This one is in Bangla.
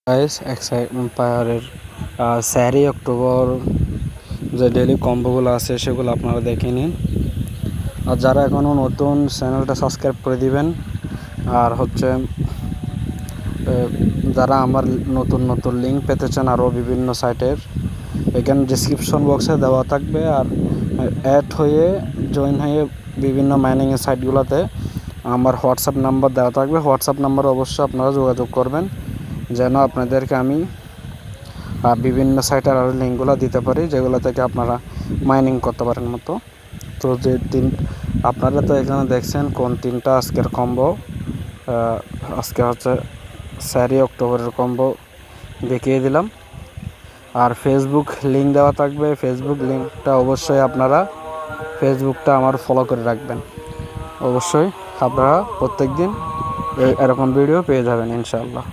গাইস এক্সাইম্পায়ারের স্যারি অক্টোবর যে ডেইলি কম্বোগুলো আছে সেগুলো আপনারা দেখে নিন। আর যারা এখনও নতুন চ্যানেলটা সাবস্ক্রাইব করে দিবেন। আর হচ্ছে যারা আমার নতুন নতুন লিঙ্ক পেতে চান আরও বিভিন্ন সাইটের, এখানে ডিসক্রিপশন বক্সে দেওয়া থাকবে। আর অ্যাড হয়ে জয়েন হয়ে বিভিন্ন মাইনিংয়ের সাইটগুলোতে আমার হোয়াটসঅ্যাপ নাম্বার দেওয়া থাকবে। হোয়াটসঅ্যাপ নাম্বারে অবশ্যই আপনারা যোগাযোগ করবেন যেন আপনাদেরকে আমি বিভিন্ন সাইটের আরও লিঙ্কগুলো দিতে পারি, যেগুলো থেকে আপনারা মাইনিং করতে পারেন মতো। তো যে আপনারা তো এখানে দেখছেন কোন তিনটা আজকের কম্বো। আজকে হচ্ছে স্যারি অক্টোবরের কম্বো দেখিয়ে দিলাম। আর ফেসবুক লিঙ্ক দেওয়া থাকবে, ফেসবুক লিঙ্কটা অবশ্যই আপনারা ফেসবুকটা আমার ফলো করে রাখবেন। অবশ্যই আপনারা প্রত্যেক দিন এরকম ভিডিও পেয়ে যাবেন ইনশাআল্লাহ।